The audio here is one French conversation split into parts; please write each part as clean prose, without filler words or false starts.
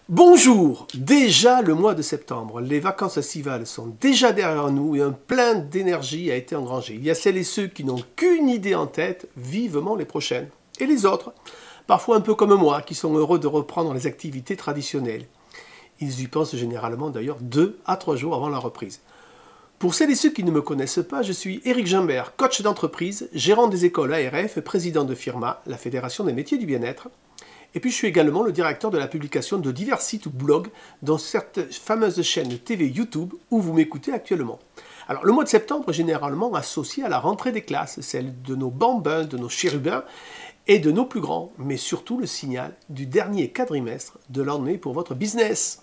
Bonjour! Déjà le mois de septembre, les vacances estivales sont déjà derrière nous et un plein d'énergie a été engrangé. Il y a celles et ceux qui n'ont qu'une idée en tête, vivement les prochaines. Et les autres, parfois un peu comme moi, qui sont heureux de reprendre les activités traditionnelles. Ils y pensent généralement d'ailleurs 2 à 3 jours avant la reprise. Pour celles et ceux qui ne me connaissent pas, je suis Éric Gimbert, coach d'entreprise, gérant des écoles ARF et président de FIRMA, la Fédération des métiers du bien-être. Et puis je suis également le directeur de la publication de divers sites ou blogs, dont cette fameuse chaîne TV YouTube où vous m'écoutez actuellement. Alors le mois de septembre est généralement associé à la rentrée des classes, celle de nos bambins, de nos chérubins et de nos plus grands, mais surtout le signal du dernier quadrimestre de l'année pour votre business.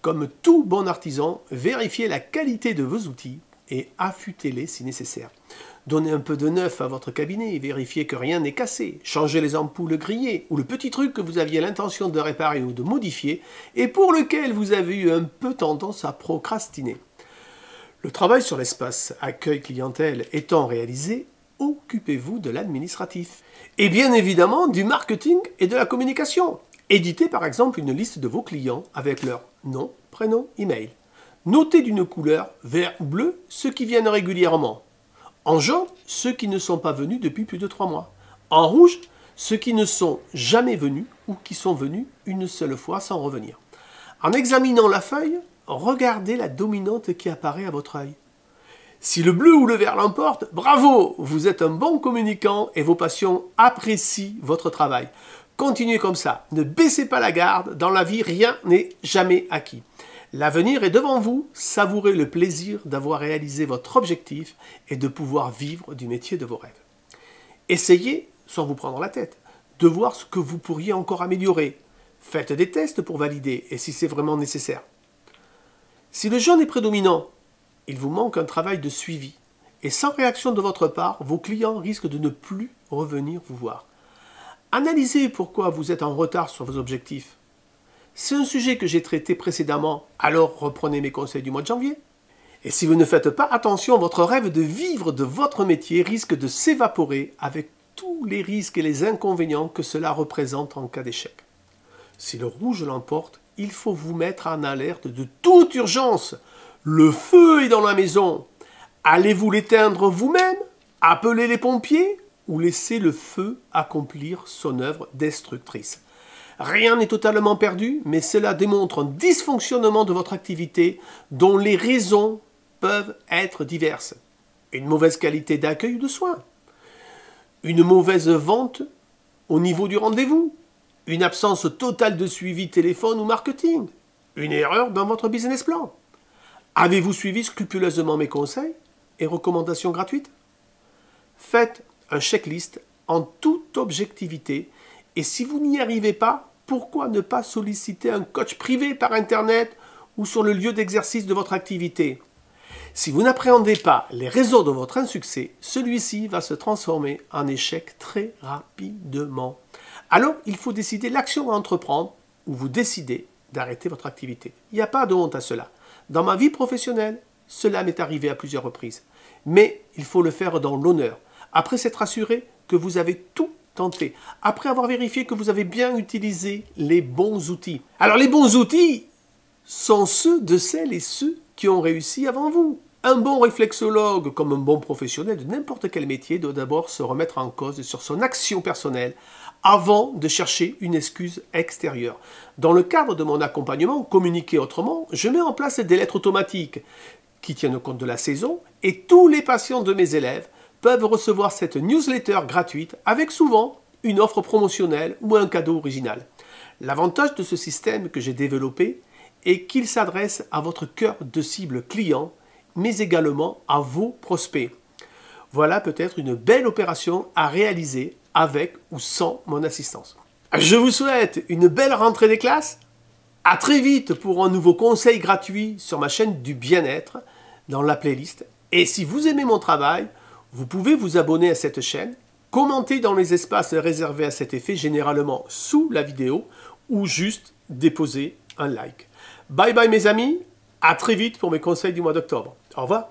Comme tout bon artisan, vérifiez la qualité de vos outils et affûtez-les si nécessaire. Donnez un peu de neuf à votre cabinet et vérifiez que rien n'est cassé. Changez les ampoules grillées ou le petit truc que vous aviez l'intention de réparer ou de modifier et pour lequel vous avez eu un peu tendance à procrastiner. Le travail sur l'espace accueil clientèle étant réalisé, occupez-vous de l'administratif. Et bien évidemment du marketing et de la communication. Éditez par exemple une liste de vos clients avec leur nom, prénom, email. Notez d'une couleur vert ou bleu ceux qui viennent régulièrement. En jaune, ceux qui ne sont pas venus depuis plus de 3 mois. En rouge, ceux qui ne sont jamais venus ou qui sont venus une seule fois sans revenir. En examinant la feuille, regardez la dominante qui apparaît à votre œil. Si le bleu ou le vert l'emporte, bravo, vous êtes un bon communicant et vos patients apprécient votre travail. Continuez comme ça, ne baissez pas la garde, dans la vie rien n'est jamais acquis. L'avenir est devant vous, savourez le plaisir d'avoir réalisé votre objectif et de pouvoir vivre du métier de vos rêves. Essayez, sans vous prendre la tête, de voir ce que vous pourriez encore améliorer. Faites des tests pour valider et si c'est vraiment nécessaire. Si le jaune est prédominant, il vous manque un travail de suivi. Et sans réaction de votre part, vos clients risquent de ne plus revenir vous voir. Analysez pourquoi vous êtes en retard sur vos objectifs. C'est un sujet que j'ai traité précédemment, alors reprenez mes conseils du mois de janvier. Et si vous ne faites pas attention, votre rêve de vivre de votre métier risque de s'évaporer avec tous les risques et les inconvénients que cela représente en cas d'échec. Si le rouge l'emporte, il faut vous mettre en alerte de toute urgence. Le feu est dans la maison. Allez-vous l'éteindre vous-même? Appelez les pompiers? Ou laissez le feu accomplir son œuvre destructrice? Rien n'est totalement perdu, mais cela démontre un dysfonctionnement de votre activité dont les raisons peuvent être diverses. Une mauvaise qualité d'accueil ou de soins, une mauvaise vente au niveau du rendez-vous, une absence totale de suivi téléphone ou marketing, une erreur dans votre business plan. Avez-vous suivi scrupuleusement mes conseils et recommandations gratuites? Faites un checklist en toute objectivité et si vous n'y arrivez pas, pourquoi ne pas solliciter un coach privé par Internet ou sur le lieu d'exercice de votre activité? Si vous n'appréhendez pas les raisons de votre insuccès, celui-ci va se transformer en échec très rapidement. Alors, il faut décider l'action à entreprendre ou vous décidez d'arrêter votre activité. Il n'y a pas de honte à cela. Dans ma vie professionnelle, cela m'est arrivé à plusieurs reprises. Mais il faut le faire dans l'honneur, après s'être assuré que vous avez tout tenté, après avoir vérifié que vous avez bien utilisé les bons outils. Alors les bons outils sont ceux de celles et ceux qui ont réussi avant vous. Un bon réflexologue, comme un bon professionnel de n'importe quel métier, doit d'abord se remettre en cause sur son action personnelle avant de chercher une excuse extérieure. Dans le cadre de mon accompagnement Communiquer autrement, je mets en place des lettres automatiques qui tiennent compte de la saison et tous les patients de mes élèves peuvent recevoir cette newsletter gratuite avec souvent une offre promotionnelle ou un cadeau original. L'avantage de ce système que j'ai développé est qu'il s'adresse à votre cœur de cible client, mais également à vos prospects. Voilà peut-être une belle opération à réaliser avec ou sans mon assistance. Je vous souhaite une belle rentrée des classes. À très vite pour un nouveau conseil gratuit sur ma chaîne du bien-être dans la playlist. Et si vous aimez mon travail, vous pouvez vous abonner à cette chaîne, commenter dans les espaces réservés à cet effet, généralement sous la vidéo, ou juste déposer un like. Bye bye mes amis, à très vite pour mes conseils du mois d'octobre. Au revoir.